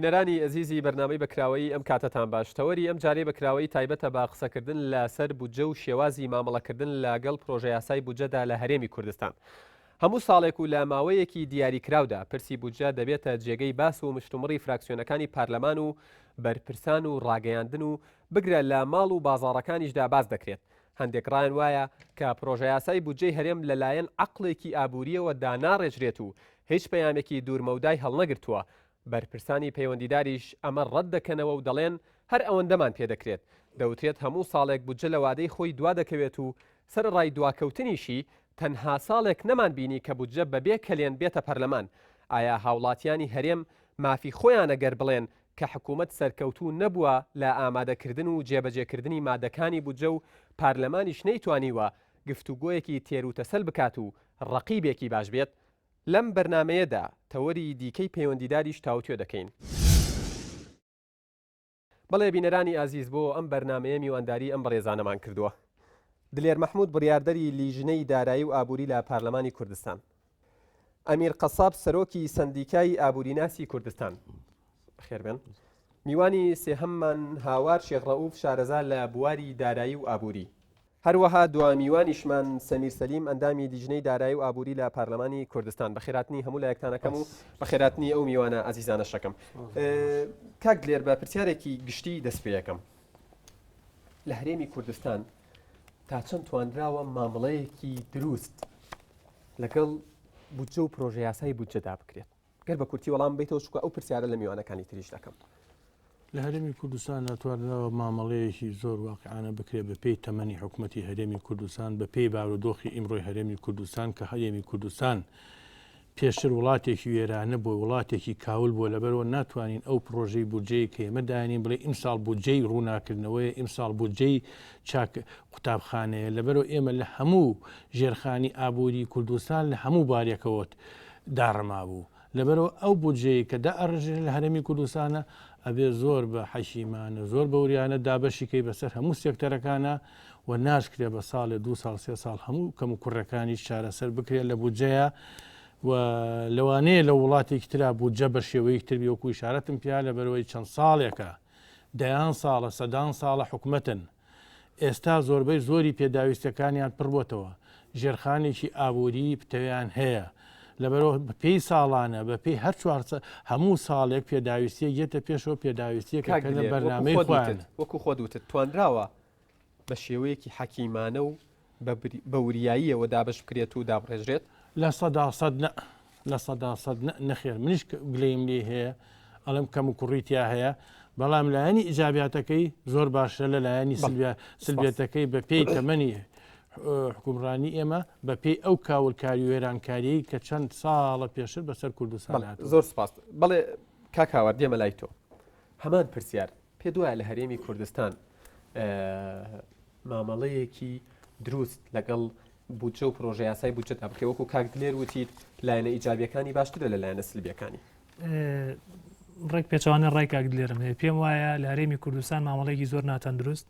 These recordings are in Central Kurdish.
بینەرانی ئەزیزی بەرنامەی بەکراوەی ئەم کاتەتان باش تەوەری ئەم جارێ بەکراوەی تایبەتە بە قسەکردن لەسەر بودجە و شێوازی مامەڵەکردن لەگەڵ پرۆژە یاسای بودجەدا لە هەرێمی کوردستان. هەموو ساڵێک و لە ماوەیەکی دیاریکراودا پرسی بودجە دەبێتە جێگەی باس و مشتومڕی فراکسیۆنەکانی پارلەمان و بەرپرسان و ڕاگەیاندن و بگرە لە ماڵ و بازاڕەکانیشدا باس دەکرێت. هەندێک ڕایان وایە کە پرۆژە یاسای بودجەی هەرێم لەلایەن عەقڵێکی ئابووریەوە داناڕێژرێت و هیچ پەیامێکی دوورمەودای هەڵنەگرتووە. بەرپرسانی پەیوەندیداریش ئەمە ڕەت دەکەنەوە و دەڵێن هەر ئەوەندەمان پێدەکرێت. دەوترێت هەموو ساڵێک بودجە لە وادەی خۆی دوا دەکەوێت و سەر ڕای دواکەوتنیشی تەنها ساڵێک نەمان بینی کە بودجە بەبێ کەلێن بێتە پەرلەمان. ئایا هاوڵاتیانی هەرێم مافی خۆیان ئەگەر بڵێن کە حکوومەت سەرکەوتوو نەبووە لە ئامادەکردن و جێبەجێکردنی مادەکانی بودجە و پارلەمانیش نەیتوانیوە گفتوگۆیەکی تێروتەسەل بکات و ڕەقیبێکی باش بێت؟ لەم بەرنمەیەدا تەوەری دیکەی پەیوەندیداریش تاوتوێ دەکەین. بەڵێ بینەرانی ئازیز بۆ ئەم بەرنمەیە میوانداری ئەم بەڕێزانەمان کردووە. دلێر مەحموود بڕیاردەری لیژنەی دارایی و ئابووری لە پارلەمانی کوردستان. ئەمیر قەساب سەرۆکی سندیکای ئابووریناسی کوردستان. بەخێربێن. میوانی سێهەممان هاوار شێخڕەئوف شارەزا لە بواری دارایی و ئابووری. هەروەها دووەمیوانیشمان سەمیر سەلیم ئەندامی لیژنەی دارایی و ئابووری لە پارلەمانی کوردستان. بەخێراتنی هەموو لایەکتانەکەم و بەخێراتنی ئەو میوانە ئازیزانە شەکەم. کاک دلێر بە پرسیارێکی گشتی دەست پێ یەکەم. لە هەرێمی کوردستان تا چەند توانراوە مامەڵەیەکی دروست لەگەڵ بودجە و پرۆژە یاسای بودجەدا بکرێت؟ گەر بە کورتی وەڵام بیتەوە چکە ئەو پرسیارە لە میوانەکانی تریش دەکەم. لە هەرێمی کوردستان ناتوانراوە مامەڵەیەکی زۆر واقعانە بکرێت بە پێی تەمەنی حکوومەتی هەرێمی کوردستان، بە پێی بارودۆخی ئیمڕۆی هەرێمی کوردستان کە هەرێمی کوردستان پێشتر وڵاتێکی وێرانە بۆ وڵاتێکی کاول بۆ لەبەرەوە ناتوانین ئەو پرۆژەی بودجەی کە ئێمە داینین بڵێ ئیمساڵ بودجەی ڕووناکردنەوەی ئیمساڵ بودجەی چاک قوتابخانەیە. لەبەرەوە ئێمە لە هەموو ژێرخانی ئابووری کوردستان لە هەموو بارێکەوە داڕما بوو. لەبەرەوە ئەو بودجەی کە دائڕژێ لە هەرێمی کوردستانە ئەبێ زۆر بە حەشیمانە زۆر بەوریانە دابەشیکەی بەسەر هەموو سێکتەرەکانە و ناشکرێ بە ساڵێ 2 ساڵ 3 ساڵ هەموو کەم و کوڕەکانی چارەسەر بکرێت لە بودجەیە و لەوانەیە لە وڵاتێکی ترا بودجە بە شێوەیەکی تر وەکو ئیشارەتم پیا لەبەرەوەی چەند ساڵێکە دەیان ساڵە سەدان ساڵە حکومەتن. ئێستا زۆربەی زۆری پێداویستەکانیان پڕبووتەوە، ژێرخانێکی ئابووری پتەویان هەیە. لەبەرەوە بە پێی ساڵانە بە پێی هەر چوارچە هەموو ساڵێک پێداویستی یەتە پێشەوە پێداویستیەکە لە بەرنامەی خوان وەکو خۆ دوتت توانراوە بە شێوەیەکی حەکیمانە و بە وریاییەوە دابش بکرێت و دابڕێژرێت؟ لە سەدا نەخێر منیش گلەیم لێ هەیە ئەڵم کەم و کوڕیتیا هەیە، بەڵام لایەنی ئیجابیاتەکەی زۆر باشە لە لایەنی سلبێتەکەی بە پێی تەمەنی حکومڕانی ئێمە بە پێی ئەو کاولکاری وێرانکاریی کە چەند ساڵە پێشتر بەسەر کوردستان هاتووە. زۆر سپاس. بەڵێ کاکاوەر دێمە لای تۆ. هەمان پرسیار پێ دوایە لە هەرێمی کوردستان مامەڵەیەکی دروست لەگەڵ بودجە و پرۆژە یاسای بودجەدا بکرێت وەکو کاک دلێر وتیت لایەنە ئیجابیەکانی باشترە لە لایەنە سلبیەکانی؟ ڕێک پێچوانە ڕای کاک دلێرم هەیە. پێم وایە لە هەرێمی کوردستان مامەڵەیەکی زۆر ناتەندروست،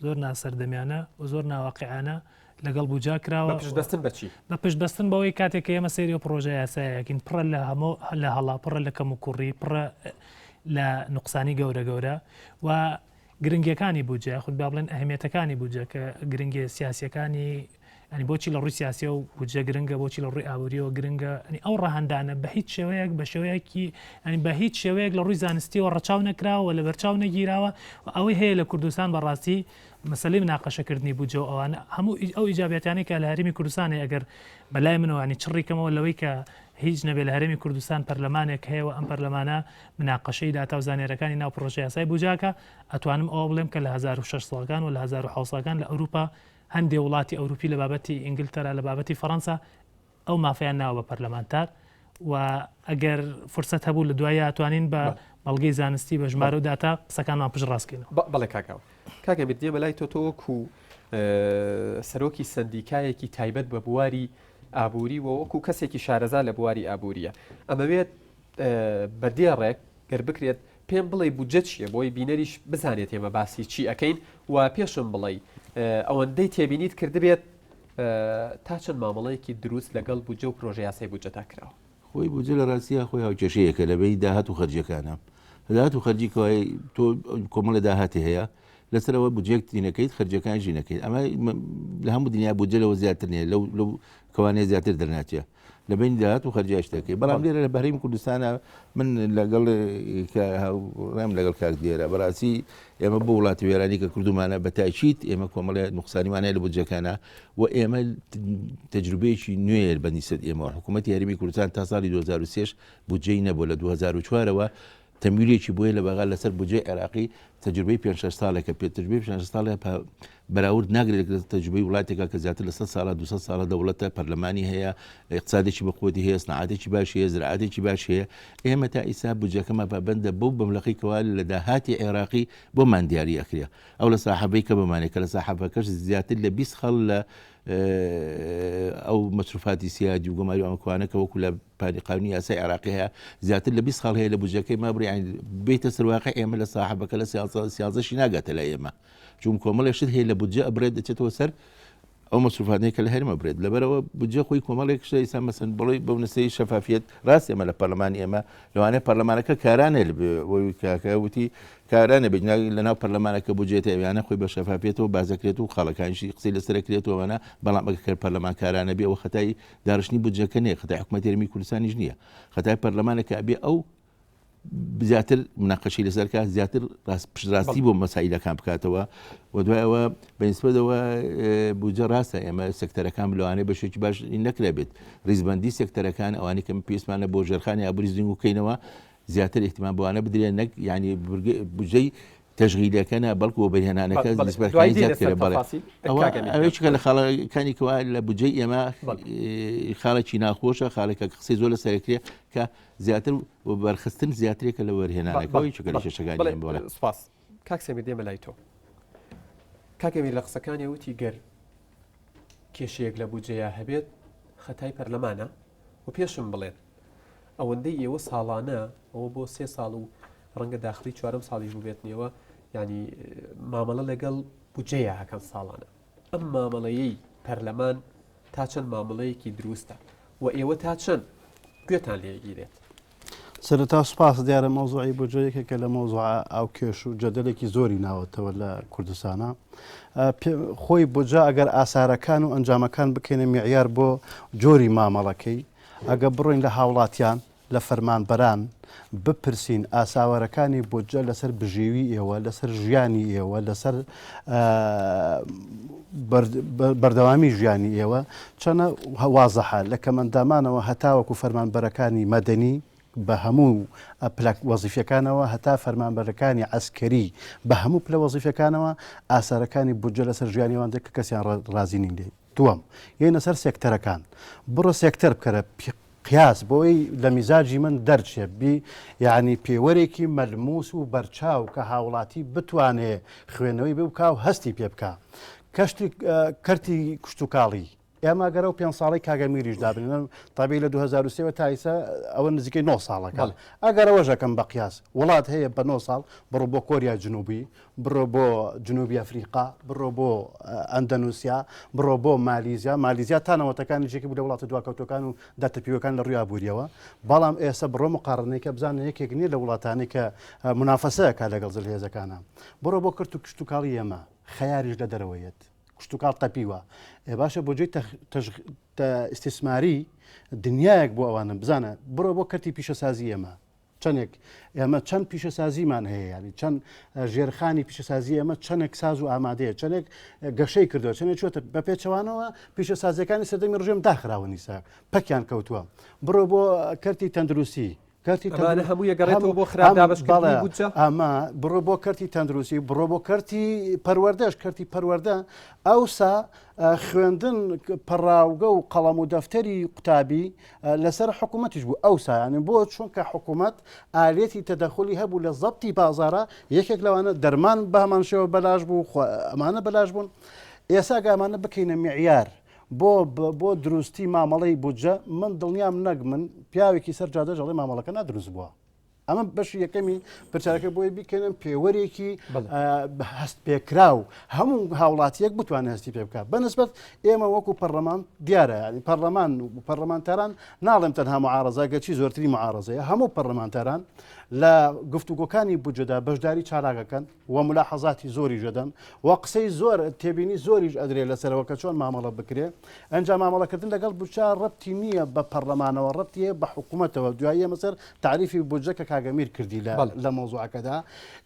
زۆر ناسەردەمیانە و زۆر ناواقعانە لەگەڵ بودجە کراوە. پشتبەستن بەچی؟ بە پشتبەستن بەوەی کاتێک کە ئێمە سەیری پرۆژە یاسایەکەین پڕە لە هەموو لە هەڵا پڕە لە کەم و کوڕی پڕە لە نوقسانی گەورە و گرنگیەکانی بودجە خود با بڵێن ئەهمیەتەکانی بودجە کە گرنگی سیاسیەکانی ینی بۆچی لە ڕووی سیاسیە و بودجە گرنگە، بۆچی لە ڕووی ئابووریەوە گرنگە، ینی ئەو ڕەهەندانە بە هیچ شێوەیەک بە شێوەیەکی ینی بە هیچ شێوەیەک لە ڕووی زانستیەوە ڕەچاو نەکراوە لە بەرچاو نەگیراوە و ئەوەی هەیە لە کوردستان بەڕاستی مەسەلەی مناقەشەکردنی بودجە و ئەوانە هەموو ئەو ئیجابیەتانی کە لە هەرێمی کوردستانە ئەگەر بەلای منەوە ینی چڕیکەمەوە لەوەی کە هیچ نەبێ لە هەرێمی کوردستان پەرلەمانێک هەیە و ئەم پەرلەمانە مناقەشەی داتا و زانێرەکانی ناو پرۆژە یاسای بودجەکە ئەتوانم ئەوە بڵێم کە لە 1600ەکان و لە 1700ەکان لە ئەوروپا هەندێک وڵاتی ئەوروپی لە بابەتی ئینگلتەرا لە بابەتی فەڕەنسا ئەو مافیان ناوە بە پەرلەمانتار و ئەگەر فرسەت هەبوو لە دوایە ئەتوانین بە بەڵگەی زانستی بە ژمارە و داتا قسەکانمان پشت ڕاستکەینەوە. بەڵێ کاکاوە کاکە دێمە لای تۆ وەکو سەرۆکی سندیکایەکی تایبەت بە بواری ئابووری و وەکو کەسێکی شارەزا لە بواری ئابووریە ئەمەوێت بەدێڕێک گەر بکرێت پێم بڵێ بودجە چییە بۆی بینەریش بزانێت ئێمە باسی چی ئەەکەین و پێشم بڵێ ئەوەندەی تێبینیت کردبێت تا چەند مامەڵەیەکی دروست لەگەڵ بودجە و پرۆژە یاسای بودجەتا کراوە. خۆی بودجە لە ڕاستیە خۆی هاوکێشەیەکە لەبەی داهات و خەرجیەکانە داهات و خەرجیکەوەی تۆ کۆمەڵە داهاتی هەیە لەسەرەوە بودجێک تینەکەیت خەرجەکان ژینەکەیت ئەمە لە هەموو دنیا بودجە لەوە زیاتر نیە لەو کەوانەیە زیاتر دەرناچێت لە بین داهات و خەرجی شتەکەی بەڵام لێرە لە بەهرەمی کوردستانە من ڕێم لەگەڵ کاک دیێرە بەڕاستی ئێمە بۆ وڵاتی وێرانی کە کردومانە بە تاکید ئێمە کۆمەڵە نوقسانیمانەیە لە بودجەکانە و ئێمە تەجروبەیەکی نوێ بەنیست ئێمە حکوومەتی هەرێمی کوردستان تا ساڵی 2023 بودجەی نەبووە لە 2004ەوە تەمویلێکی بۆیە لە بەغا لەسەر بودجەی عێراقی تەجروبەی 5 ساڵێکە پێ تەجروبەی 5 ساڵە بەراورد ناگرێت لە تەجروبەی وڵاتێکە کە زیاتر لە 100 ساڵە 200 ساڵە دەوڵەتە پەرلەمانی هەیە اقتصادێکی بەخۆتی هەیە سنعاتێکی باش هەیە زراعاتێکی باش هەیە ئێمە تا ئیسا بودجەکەمە پابەندە بەو بەملەقەیەوە لە داهاتی عێراقی بۆمان دیاری ئەکرێ ئەو لە ساحەبەی کە بمانێت کە لە ساحەبەکەش زیاتر لە 20 خەڵ لە ئەو مەصروفاتی سیادی و گۆماری ئەمەکوانە کە وەکو لە پانی قانونی یاسای عێراقی هەیە زیاتر لە 20 خەڵ هەیە لە بودجەکەی مابڕی بێتە سەرواقع ئێمە لە ساحەبەکە لە سیازەشی ناگاتە لە ئێمە چون کۆمەڵێکشت هەیە لە بودجە ئەبرێت دەچێتەوە سەر ئەو مەصروفاتەیە کە لە هەرێمە برێت لەبەرەوە بودجە خۆی کۆمەڵێک شتە ئیسا مەسەن بڵێ بەو نسەی شەفافیت ڕاست ئێمە لە پەرلەمانی ئێمە لەوانەیە پەرلەمانەکە کارانێ بۆی کاکەوتی کارانە بێت لەناو پەرلەمانەکە بودجێتە ئەویانە خۆی بە شەفافیتەوە بازەکرێت و خاڵەکانیشی قسەی لەسەرکرێتەوەوانە بەڵام ئەگەر پەرلەمان کارانە بێ ئەوە خەتای داڕشتنی بودجەکە نیە خەتای حکوومەتی هەرێمی کوردستانیش نییە خەتای پەرلەمانەکە ئەبێ ئەو زیاتر مناقەشی لەسەرکە زیاتر پشتڕاستی بۆ مەسائلەکان بکاتەوە و دوایەوە بەنسبەتەوە بودجە ڕاستە ئێمە سێکتەرەکان لەوانەیە بەشێکی باش نەکرا بێت ڕیزبەندی سێکتەرەکان ئەوانەی کەم پێویستمانە بۆ ژێرخانی ئابووری زیینگ وکەینەوە زیاتر احتیمال بۆوانە بدرێن نەک ینی بودجەی تەشغیلەکەنە بەڵکو بۆ بەرهێنانەکە نسبەکانی زیاتکرێ بەڵێ ئەوەیەکە لە خاڵەکانی کەوا لە بودجەی ئێمە خاڵێکی ناخۆشە خاڵێکە قسەی زۆر لەسەرکرێ کە زیاتر بەرخستن زیاترێکە لە وەرهێنانەکەەوەی چکە لە شێشەکانی بۆڵێ سپاس کاک سەمیر دێمە لای تۆ کاکەمی لە قسەکانی وتی گەر کێشەیەک لە بودجەیە هەبێت خەتای پەرلەمانە و پێشم بڵێن ئەوەندەی ئێوە ساڵانە ئەوە بۆ 3 ساڵ و ڕەنگە داخلی 4 ساڵیش بێتنەوە ینی مامەڵە لەگەڵ بودجەیە هەکەم ساڵانە ئەم مامەڵەیەی پەرلەمان تا چەند مامەڵەیەکی دروستە و ئێوە تا چەند گوێتان لێگیرێت سەرەتا سوپاس دیارە مۆزوعی بودجەیەکە کە لە مۆزوع ئاو کێش و جەدەلێکی زۆری ناوەتەوە لە کوردستانە خۆی بودجە ئەگەر ئاسارەکان و ئەنجامەکان بکەینە میعیار بۆ جۆری مامەڵەکەی ئەگە بڕۆین لە هاوڵاتیان لە فەرمانبەران بپرسین ئاساوەرەکانی بودجە لەسەر بژێوی ئێوە لەسەر ژیانی ئێوە لەسەر بەردەوامی ژیانی ئێوە چەنە وازەحە لە کەمەندامانەوە هەتاوەکو فەرمانبەرەکانی مەدەنی بە هەموو پلەک وەزیفەکانەوە هەتا فەرمانبەرەکانی عەسکەری بە هەموو پلە وەزیفەکانەوە ئاسارەکانی بودجە لەسەر ژیانیوان دێت کە کەسیان ڕازی نین لێ دووەم یعنی سەر سێکتەرەکان بڕۆ سێکتەر بکەرە قیاس بۆی لە میزاجی من دەرچێت بی یعنی پێوەرێکی مەلموس و بەرچاو کە هاوڵاتی بتوانێت خوێنەوەی بکە و هەستی پێ بکە کەشتی کەرتی کشتتوکاڵی ئێمە گەرە و 5 ساڵی کاگەمیریش دابنێن تابی لە 2023 تا ئیسا ئەوە نزیکەی 9 ساڵەکە ئەگەر ئەوەژەکەم بە قیاس وڵات هەیە بە 9 ساڵ بڕۆ بۆ کۆریا جنوبی بڕۆ بۆ جنوبی ئەفریقا بڕۆ بۆ ئەندەنووسیا بڕۆ بۆ مالیزیا تانەوەتەکانی جێکی بوو لە وڵاتە دواکەوتەکان و داتەپیوەکان لە ڕووی ئابوووریەوە بەڵام ئێستا بڕۆ مقارنەیەکە بزانە یەکێک نییە لە وڵاتانی کە منافەسەیەکە لەگەڵ زلهێزەکانە بڕۆ بۆ کرد و کشتتوکاڵی ئێمە خەیاریش لە دەرەوەیەت کشتتوکاڵ تەپیوە باشە بۆجێی ئیسtismاری دنیایەک بۆ ئەوانە بزانە بڕۆ بۆ کەرتی پیشەسازی ئێمە چەندێک ئێمە چەند پیشەسازیمان هەیە ینی چەند ژێرخانی پیشەسازی ئێمە چەندێک ساز و ئامادەیە چەندێک گەشەی کردو چەندێک چۆتە بە پێچەوانەوە پیشەسازیەکانی سەردەمی ڕژێم داخراوە نیسا پەکیان کەوتووە بڕۆ بۆ کەرتی تەندروستی هەموو یەگەڕێتەوە بۆ خراپدابشکردنی بودجە ئەمە بڕۆ بۆ کەرتی تەندروستی بڕۆ بۆ کەرتی پەروەردەش کەرتی پەروەردە ئەوسا خوێندن پەڕاوگە و قەڵەم و دەفتەری قوتابی لەسەر حکوومەتیش بوو ئەوسایانی بۆ چونکە حکوومەت ئالێتی تەدەخلی هەبوو لە زەبتی بازارە یەکێک لەوانە دەرمان بە هەمانشەوە بەلاش بوو ئەمانە بەلاش بوون ئێسا گامانە بکەینە میعیار بۆ دروستی مامەڵەی بودجە من دڵنیام نەک من پیاوێکی سەر جادە ژەڵی مامەڵەکە نادروست بووە ئەمە بەشی یەکەمی پرچارەکە بۆی بیکەنم پێوەرێکی هەست پێکراو هەموو هاوڵاتیەک بتوانێت هەستی پێ بکات بەنسبەت ئێمە وەکو پەرلەمان دیارە ینی پەرلەمان و پەرلەمانتاران ناڵێم تەنها معارەزە گەچی زۆرتری معارەزەیە هەموو پەرلەمانتاران لە گفتوگۆکانی بجەدا بەشداری چالاگەکەن و ملاحەزاتی زۆری ژەدەن و قسەی زۆر تێبینی زۆریش ئەدرێ لەسەرەوە کە چۆن مامەڵە بکرێ ئەنجام مامەڵەکردن لەگەڵ بچا ڕەتی نییە بە پەرلەمانەوە ڕەتیە بە حکوومەتەوە دواییە مەسەر تعریفی بجە کە کاگەمیر کردی لە مۆزوعەکەدا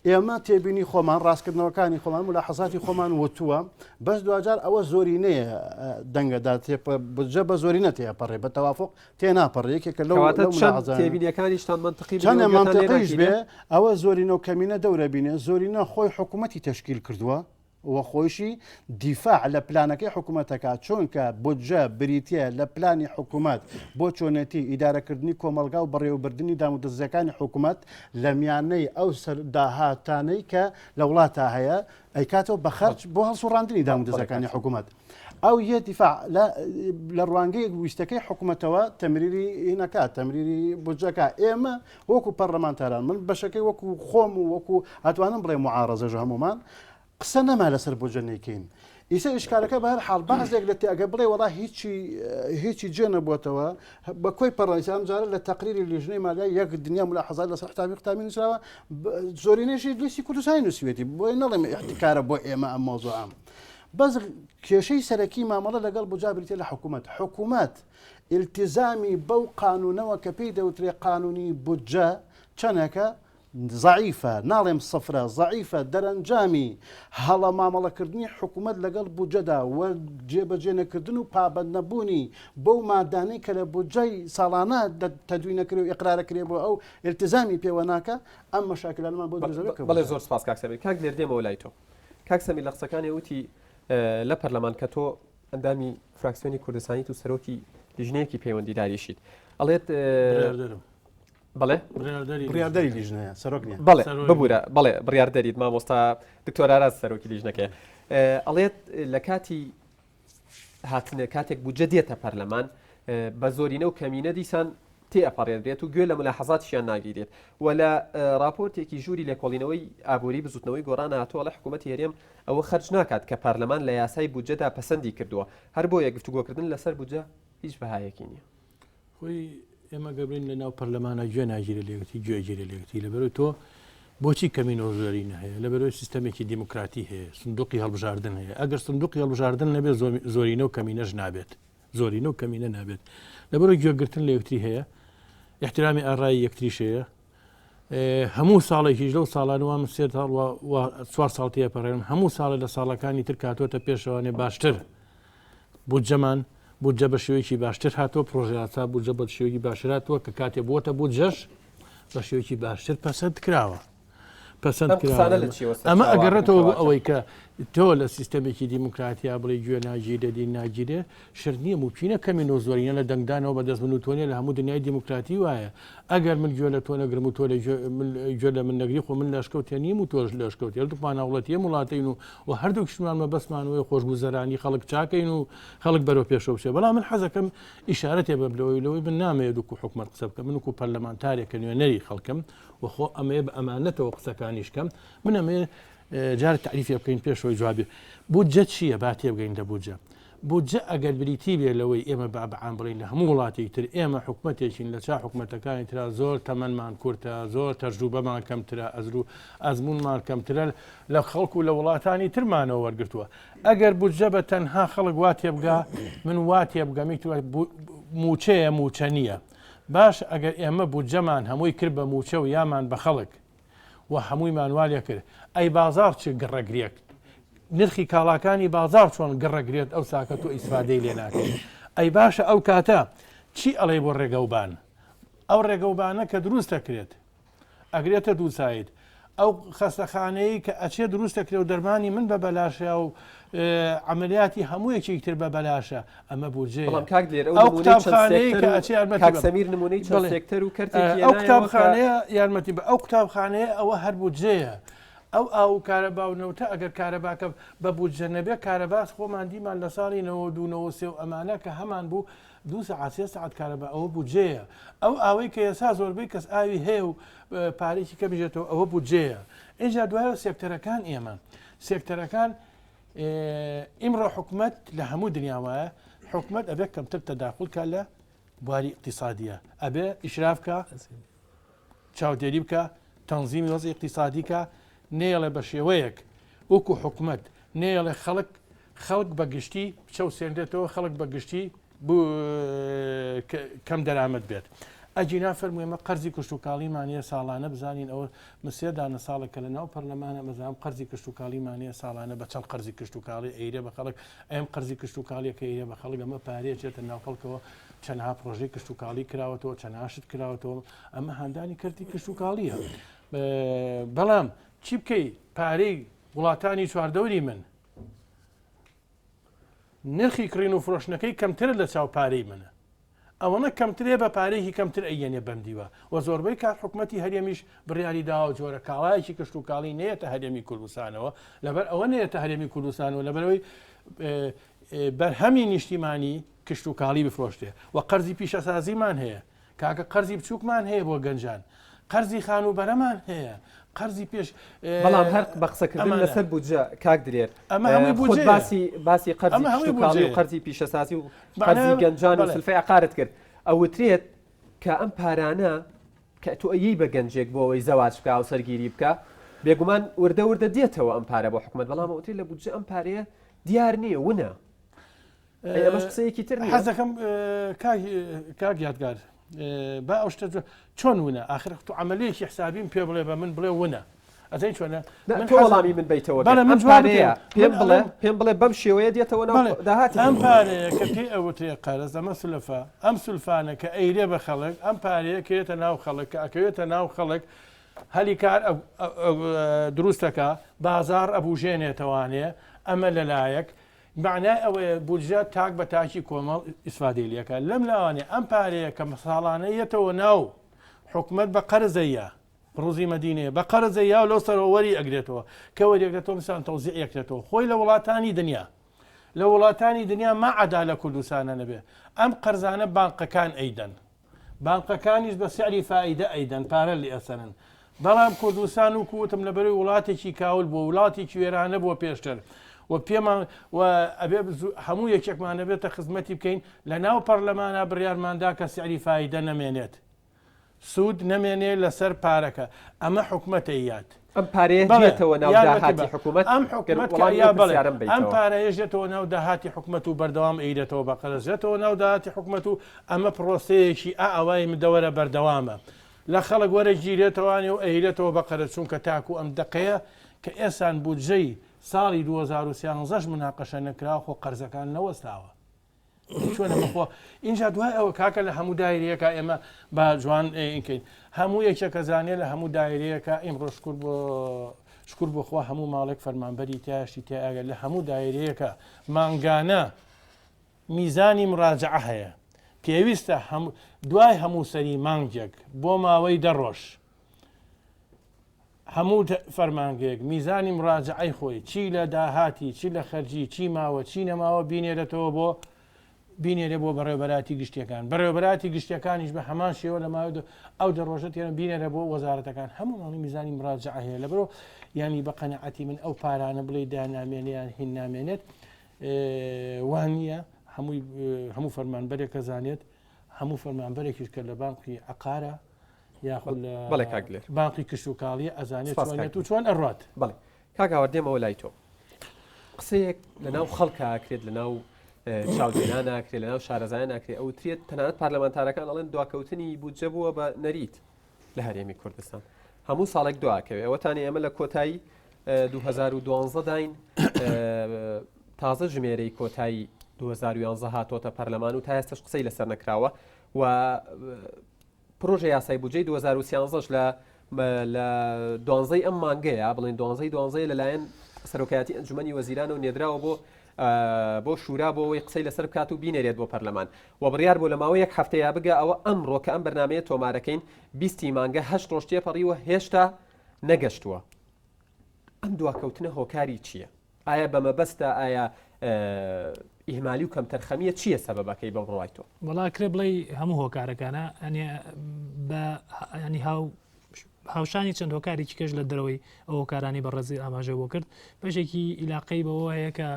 ئێمە تێبینی خۆمان ڕاستکردنەوەکانی خۆمان ملاحەزاتی خۆمان وتووە بەس دوجار ئەوە زۆرینەیە دەنگەدا بجە بە زۆری نەتێپەڕێ بە تەوافق تێناپەڕێکێکە لەو تێبینیەکانیشتان منطقی منطقیش بێ ئەوە زۆرینە و کەمینە دەورە بینێ زۆرینە خۆی حکوومەتی تشکیل کردووە و خۆشی دیفاع لە پلانەکەی حکوومەتەکە چۆنکە بجە بریتە لە پلانی حکوومەت بۆ چۆنەتی ئیدارەکردنی کۆمەلگا و بەڕێوەبردننی دامودەزیەکانی حکوومەت لە میانەی ئەو داهاتانەی کە لە وڵاتە هەیە ئەیکاتەوە بە خەرج بۆ هەڵسوڕاندنی دامودەزەکانی حکوومەت ئەو یە دیفاع لە ڕوانگەی ویستەکەی حکوومەتەوە تەمریری هینەکە تەمریری بجەکە ئێمە وەکو پەرلەمانتاران من بەشەکەی وەکو خۆم و وەکو ئەتوانم بڵێ معارەزەژ هەمومان قسە نەما لەسەر بۆجەنێکین ئیسا ئشکارەکە بە هەر حاڵ بەعزێک لە ئەگە بڵێ وڵا هیچی جێ نەبووتەوە بە کۆی پەڕیسان جارە لە تەقریری لیژنەی مالیای یەک دنیا ملاحەزات لەسەر قوتابی نووسراوە زۆرینەشی لیستی کوردستانی نووسوێتی بۆی نەڵێم احتیکارە بۆ ئێمە ئەم مۆزوعام بەس کێشەی سەرەکی مامەڵە لەگەڵ بجابریتە لە حکوومەت التزامی بەو قانونەوە کە پێی دەوترێ قانونی بجە چەنەکە ضعیفە ناڵێم سفرە ضعیفە دەرەنجامی هەڵە مامەڵەکردنی حکوومەت لەگەڵ بجەدا و جێبەجێ نەکردن و پابەت نەبوونی بەو مادانەی کە لە بجەی ساڵانە تەدوین نەکرێ و ئیقرارەکرێ بۆ ئەو التزامی پێوە ناکە ئەم مەشاکلانمان بۆ بەڵێ زۆر سپاس کاک سەمیر کاک لێر دێمەوە لای تۆ کاک سەمیر لە قسەکانی وتی لە پەرلەمان کە تۆ ئەندامی فراکسیۆنی کوردستانی و سەرۆکی لیژنەیەکی پەیوەندیداریشیت ئەڵێت بەڵێ بڕیاردەری لیژنەیە سەرۆک نیە بەڵێ ببوورە بەڵێ بڕیاردەریت مامۆستا دکتۆر ئاراز سەرۆکی لیژنەکەی ئەڵێت لە کاتی هاتنە کاتێک بوجە دێتە پەرلەمان بە زۆرینە و کەمینە دیسان تێئەپەڕێدرێت و گوێ لە ملاحەزاتیان ناگیرێت و لە راپۆرتێکی ژووری لێکۆڵینەوەی ئابووری بزوتنەوەی گۆڕان هاتووە لە حکوومەتی هەرێم ئەوە خەرج ناکات کە پەرلەمان لە یاسای بوجەدا پەسەندی کردووە هەر بۆ یە گفتوگۆکردن لەسەر بوجە هیچ بەهایەکی نییە خۆی ئێمە گەبرین لە ناو پەرلەمانە گوێ ناگیرە لێگەتی گوێگیرە لێگەتی لەبەرەوەی تۆ بۆچی کەمینەوە زۆرینە هەیە لەبەرەوەی سیستەمێکی دیموکراتی هەیە سندوقی هەڵبژاردن هەیە ئەگەر سندوقی هەڵبژاردن نەبێت زۆرینە و کەمینەش نابێت زۆرینە و کەمینە نابێت لەبەرەوەی گوێگرتن لە یەکتری هەیە احترامی ئاڕایی یەکتریش هەیە هەموو ساڵێکیش لەو ساڵانوان سێ چوار ساڵ تێپەڕێن هەموو ساڵە لە ساڵەکانی تر کاتۆتە پێشەوانێ باشتر بودجەمان بودجە بە شێوەیەکی باشتر هاتووە پرۆژیاسا بودجە بە شێوەیەکی باشتر هاتووە کە کاتێ بۆتە بودجەش بە شێوەیەکی باشتر پەسەند کراوە ئەمە ئەگەڕێتەوە بۆ ئەوەی کە تۆ لە سیستەمێکی دیموکراتیا بڵێ گوێ ناگیرە دی ناگیرێ شر نییە موچینە کەمینەوە زۆرینە لە دەنگدانەوە بە دەست من و تۆنیە لە هەموو دنیای دیموکراتی وایە ئەگەر من گوێ لە تۆ نەگرم و تۆ گوێ لە من نەگری خۆ من لەشکەوتێ نیم و تۆش لەشکەوت هەردووکمان هەوڵەتیە وڵاتین و هەردووکشمانمە بەسمانەوەی خۆشگوزەرانی خەڵک چاکەین و خەڵک بەرەو پێشەوە بچێ بەڵام من حەزەکەم ئیشارەتێ بە لەوەی من نامەیە دوکو حکومەت قسە بکەم من وکو پەرلەمانتارێکە نوێنەری خەڵکم وخۆ ئەمەیە بە ئەمانەتەوە قسەکانیشکەم من ئەمێ جار تعریفی بکەین پێشەوەی جوابێ بودجە چییە با تێبگەین لە بودجە بودجە ئەگەر بریتی بێ لەوەی ئێمە بەعام بڵین لە هەموو وڵاتی تر ئێمە حکومەتێکین لە چا حکومەتەکانی ترا زۆر تەمەنمان کورتە زۆر تەجروبەمان کەمترە ئەزمونمان کەمترە لە خەڵک و لە وڵاتانی ترمانەوە وەرگرتووە ئەگەر بودجە بە تەنها خەڵک وا تێبگا من وا تێبگەمیت موچەیە موچە نییە باش ئەگەر ئێمە بودجەمان هەمووی کرد بە موچە و یامان بە خەڵک و هەمووی مانوالە کرد ئەی بازار چ گەڕەگرێت نرخی کاڵاکانی بازار چۆن گەڕەگرێت ئەو ساکە تۆ ئیسفادەی لێ ناکەیت ئەی باشە ئەو کاتە چی ئەڵێ بۆ ڕێگەوبان ئەو ڕێگەوبانە کە دروست دەکرێت ئەگرێتە دووسایت ئەو خەستەخانەیە کە ئەچێ دروست دەکرێت و دەرمانی من بە بەلاشە و عملیاتی هەموویەکی تر بە بەلاشە ئەمە بودجێ ئەو قوتابخانەیە کە ئەچێ سەمیر نمونەی چەند سێکتەر و کەرتێکی ئەو قوتابخانەیە یارمەتی بە ئەو قوتابخانەیە ئەوە هەر بودجەیە ئەو کارەبا و نەوتە ئەگەر کارەباکە بە بودجە نەبێ کارەباس خۆمان دیمان لە ساڵی 92 و ئەمانە کە هەمان بوو 2 ساعت 3 ساعت کارەبا ئەوە بودجەیە ئەو ئاوەی کە ئێستا زۆربەی کەس ئاوی هەیە و پارێکی کە بژێتەوە ئەوە بودجەیە اینجا دوایە سێکتەرەکان ئێمە سێکتەرەکان ئیمڕۆ حکومەت لە هەموو دنیاوایە حکومەت ئەبێ کەمتر تەداخل کە لە بواری اقتصادیە ئەبێ ئیشرافکە چاودێری بکە تەنزیمی وەزی اقتصادیکە نێڵێ بە شێوەیەک وەکو حکومت نێڵێ خەڵک بەگشتی بچە و سێندێتەوە خەڵک بەگشتی کەم دەرامەت بێت. ئەجینا فەرموویمە قەرزی کشتتوکاڵیمانە ساڵانە بزانین ئەوە مسێدانە ساڵێکە لە ناو پەرلەمانە مەزانام قەرزی کشتتوکاڵیمانە ساڵانە بە چەند قەرزی کشتتوکاڵی ئەیرێ بە خەڵک ئەم قەرزی کشتتوکاڵیەکە ئەیرێ بە خەڵک ئەمە پارێچێتە ناو خەڵکەوە چەندها پرۆژەی کشتتوکاڵی کراوەتەوە چەندهاشت کراوەتەوە ئەمە هەندانی کردی کشتتوکاڵیە. بەڵام چی بکەی پارەی وڵاتانی چواردەوری من نرخی کڕین و فرۆشنەکەی کەمتر لە چاو پارەی منە ئەوەنە کەمترێ بە پارەیەکی کەمتر ئەیەنێ بەندیوە و زۆربەی کات حکوومەتی هەرێمیش بڕیاری داوە جۆرە کاڵایەکی کشتتوکاڵی نێتە هەرێمی کوردستانەوە لەبەر ئەوە نێتە هەرێمی کوردستانەوە لەبەرەوەی بەرهەمی نیشتیمانی کشتتوکاڵی بفرۆشتێ و قەرزی پیشەسازیمان هەیە کاکە قەرزی بچووکمان هەیە بۆ گەنجان قەرزی خانوبەرەمان هەیە قەرزی پێش بەڵام هەر بە قسەکردن لەسەر بودجە کاک درێر ئەمە هەمووی بودجەیە. باسی قەرزی کشتتوکاڵی و قەرزی پیشەسازی و قەرزی گەنجان و سلفەی عقارت کرد ئەوترێت کە ئەم پارانە کە تۆ ئەیی بە گەنجێک بۆ ئەوەی زەواج بکە و سەرگیری بکە بێگومان وردە دێتەوە ئەم پارە بۆ حکوومەت بەڵام ئەوترێت لە بودجە ئەم پارەیە دیار نییە ونە ئەمەش قسەیەکی تر حەز دەکەم کاک یادگار با ئەو شتە چۆن ونە آخر تو عملەیەکی حسابیم پێ بڵێ بە من بڵێ ونە ئەزەی چۆنە تۆ وەڵامی من بیتەوە پێم بڵێ بەم شێوەیە دێتەوە داهاتی ئەم پارەیە کە پێی ئەوترێ قەرز ئەمە سولەفە ئەم سولفانە کە ئەیرێ بە خەڵک ئەم پارەیە کێتە ناو خەڵک کە ئەکەوێتە ناو خەڵک هەلی کار دروستەکە بازار ئەبوژێنێتەوانێ ئەمە لەلایەک معنای ئەوەیە بودجە تاک بە تاکی کۆمەڵ ئیسفادێلیەکە لەم لاوانێ ئەم پارەیە کە ساڵانەیەتەوە ناو حکومت بە قەرزەیە ڕوزی مەدینەیە بە قەرزەیە و لەو سەرەوەری ئەگرێتەوە کە وەریەکرێتەوە مثلان تەوزیع یەکرێتەوە خۆی لە وڵاتانی دنیا لە وڵاتانی دنیا مەعەدا لە کوردستانە نەبێ ئەم قەرزانە بانقەکان ئەیدەن بانقەکانیش بە سعری فائیدە ئەیدەن پارە لێ ئەسەرن بەڵام کوردستان و کووتم لەبەرەوەی وڵاتێکی کاول بۆ وڵاتێکی وێرانە بۆ پێشتر و پێمان ئەبێ هەموو یەکێکمانە بێتە خزمەتی بکەین لە ناو پەرلەمانە بڕیارماندا کە سعری فائیدە نەمێنێت سوود نەمێنێ لەسەر پارەکە ئەمە حکومەتە یاد ئەم پارەیە دێتەوە ناو داهاتی حکوومەت ئەم پارەیەژێتەوە ناو داهاتی حکومەت و بەردەوام ئەیرێتەوە بە قەرزێتەوە ناو داهاتی حکومەت و ئەمە پرۆسەیەکی ئەوای مدەوەرە بەردەوامە لە خەڵک وەرە گیرێتەوەوانێ و ئەیرێتەوە بە قەرز چونکە تاکو ئەم دقەیە کە ئێسان بودجەی ساڵی 2013 مناقەشە نەکراوە خۆ قەرزەکان نەوەستاوە چۆنە بخۆ اینجا دوای ئەوە کاکە لە هەموو دایرەیەکە ئێمە با جوان ئینکەین هەموو یەکێکە زانێ لە هەموو دایرەیەەکە ئێمڕۆ شکر بخوا هەموو ماڵێک فەرمانبەری تاشتی تیاگە لە هەموو دایرەیەکە مانگانە میزانی مراجعە هەیە پێویستە دوای هەموو سەری مانگێک بۆ ماوەی 10 ڕۆژ هەموو فەرمانگەیەک میزانی مراجعەی خۆی چی لە داهاتی چی لە خەرجی چی ماوە چی نەماوە بینێرێتەوە بۆ بینێرە بۆ بەڕێوەبەراتی گشتیەکان بەڕێوەبەراتی گشتیەکانیش بە هەمان شێوە لە ماوەی ئەو دەڕۆژە تێنە بینێرە بۆ وەزارەتەکان هەموو ماڵی میزانی مراجعە هەیە لەبەرەوە ینی بە قەنەعەتی من ئەو پارانە بڵێ دانامێنیان هین نامێنێت وان نییە هەموو فەرمانبەرێکە زانێت هەموو فەرمانبەرێکیش کە لە بانقی عقارە یاخود بانقی کشتتوکاڵی ئەزانێت چۆنێت و چۆن ئەڕات بڵێ کاگاوەردێمەوە لای تۆ قسەیەک لەناو خەڵکە کرێت لەناو چاودێران ناکرێت لەناو شارەزایان ناکرێت ئەوترێت تەنانەت پارلەمانتارەکان ئەڵێن دواکەوتنی بودجە بووە بە نەریت لە هەرێمی کوردستان هەموو ساڵێک دواکەوێت ئەوەتانی ئێمە لە کۆتایی 2012 داین تازە ژمێرەی کۆتایی 2011 هاتۆتە پەرلەمان و تا ئێستش قسەی لەسەر نەکراوە و پرۆژە یاسای بودجەی 2013 لە دوانزەی ئەم مانگەیە بڵێن دوانزەی لەلایەن سەرۆکایەتی ئەنجومەنی وەزیرانە و نێدراوە بۆ شورا بۆ ئەوەی قسەی لەسەر بکات و بینێرێت بۆ پەرلەمان و بڕیار بۆ لە ماوەی 1 هەفتەیە بگە ئەوە ئەمڕۆ کە ئەم بەرنامەیە تۆمارەکەین 20 مانگە 8 ڕۆژ تێپەڕیوە هێشتا نەگەشتووە ئەم دواکەوتنە هۆکاری چییە؟ ئایا بەمەبەستە ئایا ئیهمالی و کەم تەرخەمیە چییە سەبەبەکەی بەم ڕوای تۆ؟ وەڵا کرێ بڵێ هەموو هۆکارەکانە ینی هاوشانی چەند هۆکارێکی کەش لە دەرەوەی ئەو هۆکارانی بەڕێزی ئاماژە بۆ کرد بەشێکی ئیلاقەی بەوە هەیە کە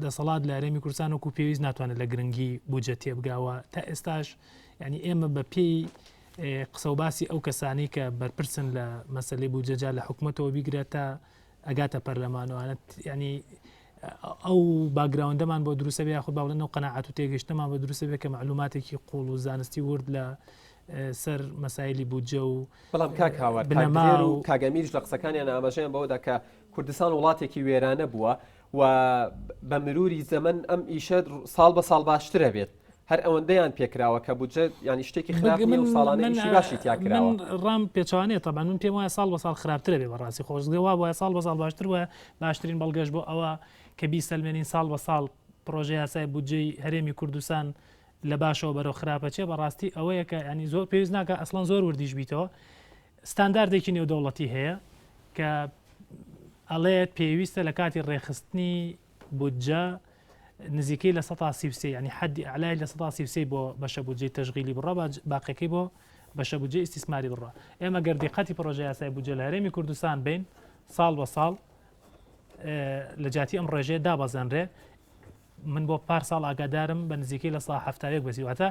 دەسەڵات لە هەرێمی کوردستان وەکو پێویست ناتوانێت لە گرنگی بودجە تێبگاوە تا ئێستاش ینی ئێمە بە پێی قسە و باسی ئەو کەسانی کە بەرپرسن لە مەسلەی بودجە لە حکوومەتەوە بیگرێت تا ئەگاتە پەرلەمانوانە ینی ئەو باگراوندەمان بۆ دروستە بێ خود باڵێن و قەناعەت و تێگەشتەمان بە دروستە بێت کە معلوماتێکی قوڵ و زانستی ورد لە سەر مەسایلی بودجە و بەڵام کاک هاوار بنەما و کاگەمیش لە قسەکانیان ئاماژەیان بەوەدا کە کوردستان وڵاتێکی وێرانە بووە و بە مروری زەمن ئەم ئیشە ساڵ بە ساڵ باشترە بێت هەر ئەوەندەیان پێکراوە کە بودجە ینی شتێکی خراپ و ساڵانەیشی باشی تیاکراوە ڕام پێچوانێت تەبان من پێم وایە ساڵ بە ساڵ خراپترە بێ بەڕاستی خۆشگەوا وایە ساڵ بە ساڵ باشتر وە باشترین بەڵگەش بۆ ئەوە کە بیسەلمێنین ساڵ بە ساڵ پرۆژه یاسای بودجەی هەرێمی کوردستان لە باشەوە بەرەو خراپەچێ بەڕاستی ئەوەیە کە ینی زۆر پێویست ناکە ئەسڵان زۆر وردیش بیتەوە ستانداردێکی نێودەوڵەتی هەیە کە ئەڵێت پێویستە لە کاتی ڕێخستنی بودجە نزیکەی لە 133 ینی حدی ئەعلای لە 133 بۆ بەشە بودجەی تەشغیلی بڕە باقیەکەی بۆ بەشە بودجەی ئیستیسماری بڕە ئێمە گەردیقەتی پرۆژە یاسای بودجە لە هەرێمی کوردستان بین ساڵ بە ساڵ لە جاتی ئەم ڕێژەیە دابەزەنرێ من بۆ پار ساڵ ئاگادارم بە نزیکەی لە سا هەفتاوێک بەسیواتە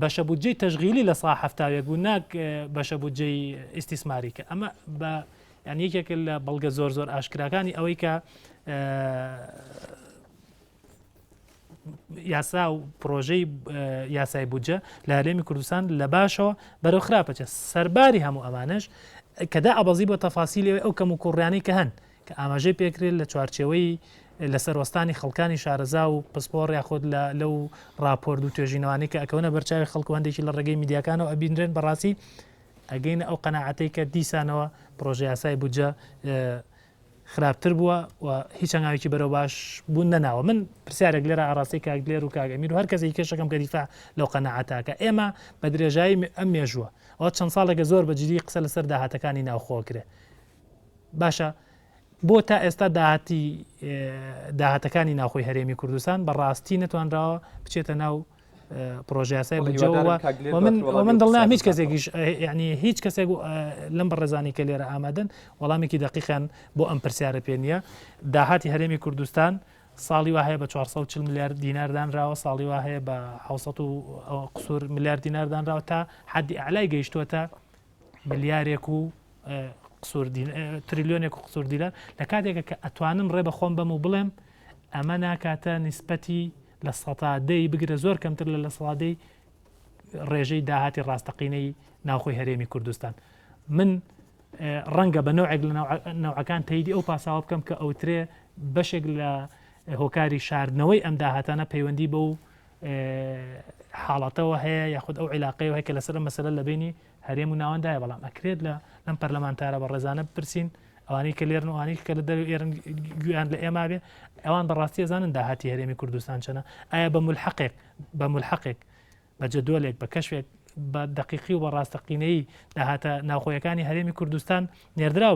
بەشە بودجەی تەشغیلی لە سا هەفتاوێک بوو ناک بەشە بودجەی ئیستیسماری کە ئەمە بە ینی یەکێک لە بەڵگە زۆر زۆر ئاشکراکانی ئەوەی کە یاسا و پرۆژەی یاسای بودجە لە هەرێمی کوردستان لە باشەوە بەرەو خراپەچە سەرباری هەموو ئەمانش کەدا ئەبەزی بۆ تەفاسیلەوەی ئەو کەم و کوڕیانەی کە هەن کە ئاماژەی پێکرێت لە چوارچێوەی لە سەرۆستانی خەڵکانی شارەزا و پسپۆڕ یاخود لەو راپۆرت و توێژینەوانی کە ئەکەونە بەرچاوی خەڵکو هەندێکی لە ڕێگەی میدیاکانەوە ئەبینرێن بەڕاستی ئەگەینە ئەو قەناعەتەی کە دیسانەوە پرۆژە یاسای بودجە خراپتر بووە و هیچ هەنگاوێکی بەرەو باش بوون نەناوە من پرسیارێک لێرە ئاڕاستی کاگلێر و کاگەمیر و هەر کەسێکی کێشەکەم کە دیفاع لەو قەناعەتاکە ئێمە بە درێژایی ئەم مێژووە ئەوە چەند ساڵێکە زۆر بەجددی قسە لەسەر داهاتەکانی ناوخۆکرێ باشە بۆ تا ئێستا داهاتەکانی ناوخۆی هەرێمی کوردستان بەڕاستی نەتوانراوە بچێتە ناو پرۆژه یاسای بودجەوە من دڵنیام هیچ کەسێکیش ینی هیچ کەسێک لەم بەڕێزانی کە لێرە ئامادەن وەڵامێکی دقیقیان بۆ ئەم پرسیارە پێ نییە داهاتی هەرێمی کوردستان ساڵی وا هەیە بە 440 میلیارد دیناردانراوە ساڵی وا هەیە بە 700 قسور میلیارد دیناردانراوە تا حدی ئەعلای گەیشتووەتە ملیارێک و تریلیۆنێک و قسوور دیلار لە کاتێکە کە ئەتوانم ڕێ بە خۆم بەم و بڵێم ئەمە ناکاتە نیسبەتی لە سەتادەی بگرە زۆر کەمتر لە سەڵادەی ڕێژەی داهاتی ڕاستەقینەی ناوخۆی هەرێمی کوردستان من ڕەنگە بە نوعێک لە نەوعەکان تەیدی ئەو پاساوە بکەم کە ئەوترێ بەشێک لە هۆکاری شاردنەوەی ئەم داهاتانە پەیوەندی بە و حاڵەتەوە هەیە یاخود ئەو عیلاقەیەوە هەیە کە لەسەر مەسەلە لە بینی هەرێم و ناوەندایە بەڵام ئەکرێت لەم پەرلەمانتارە بە ڕێزانە بپرسین ئەوانەی کە لێرن وانی کە لە دەروی ئێرن گویان لە ئێمە بێ ئەوان بەڕاستی زانن داهاتی هەرێمی کوردستان چەنە ئایا بە ملحقێک بە جدولێک بە کەشفێک بە دقیقی و بە ڕاستەقینەی داهاتە ناوخۆیەکانی هەرێمی کوردستان نێردراو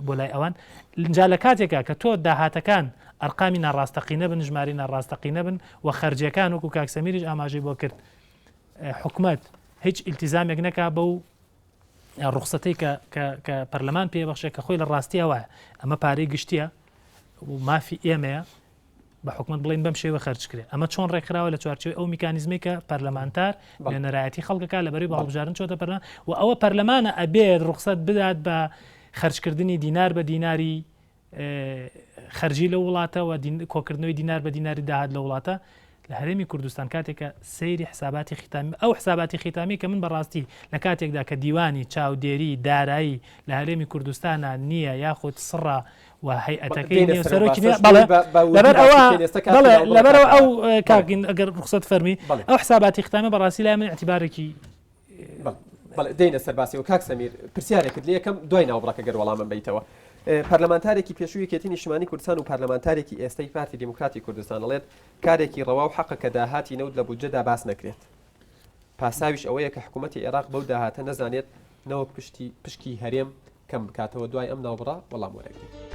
بۆ لای ئەوان لەنجا لە کاتێکە کە تۆ داهاتەکان ئەرقامی ناڕاستەقینە بن ژماری ناڕاستەقینە بن و خەرجیەکان وەکو کاکسەمیریش ئاماژەی بۆ کرد حکومەت هیچ ئیلتیزامێک نەکا بە و ڕوخسەتەی کە پەرلەمان پێبەخشێت کە خۆی لە ڕاستیەوە ئەمە پارەی گشتیە و مافی ئێمەیە بە حکومت بڵین بەم شێوە خەرجکرێ ئەمە چۆن ڕێکراوە لە چوارچێوەی ئەو میکانیزمی کە پەرلەمانتار نەرایەتی خەڵکەکە لەبەری باڵبژارن چۆتە پەرلەمان و ئەوە پەرلەمانە ئەبێت ڕوخسەت بدات بە خەرجکردنی دینار بە دیناری خەرجی لە وڵاتە و کۆکردنەوەی دینار بە دیناری داهات لە وڵاتە لە هەرێمی کوردستان کاتێکە سەیری حساباتی ختامی ئەو حساباتی ختامی کە من بەڕاستی لە کاتێکدا کە دیوانی چاودێری دارایی لە هەرێمی کوردستانە نییە یاخود سڕە و هەیئەتەکەی لەبەرەوە ئەو کاگین ئەگەر ڕوخسەت فەرمی ئەو حساباتی ختامی بەڕاستی لای من اعتیبارێکی دێنە سەرباسی و کاک سەمیر پرسیارێکت لە یەکەم دوای ناوبڕەکە گەر وەڵامم بیتەوە پەرلەمانتارێکی پێشووی یەکێتی نیشتمانی کوردستان و پەرلەمانتارێکی ئێستای پارتی دموکراتی کوردستان دەڵێت کارێکی ڕەوا و حەقە کە داهاتی نەوت لە بودجەدا باس نەکرێت پاساویش ئەوەیە کە حکوومەتی عێراق بەو داهاتە نەزانێت نەوەک پشکی هەرێم کەم بکاتەوە دوای ئەم ناوبڕە وەڵام وەرەگرێت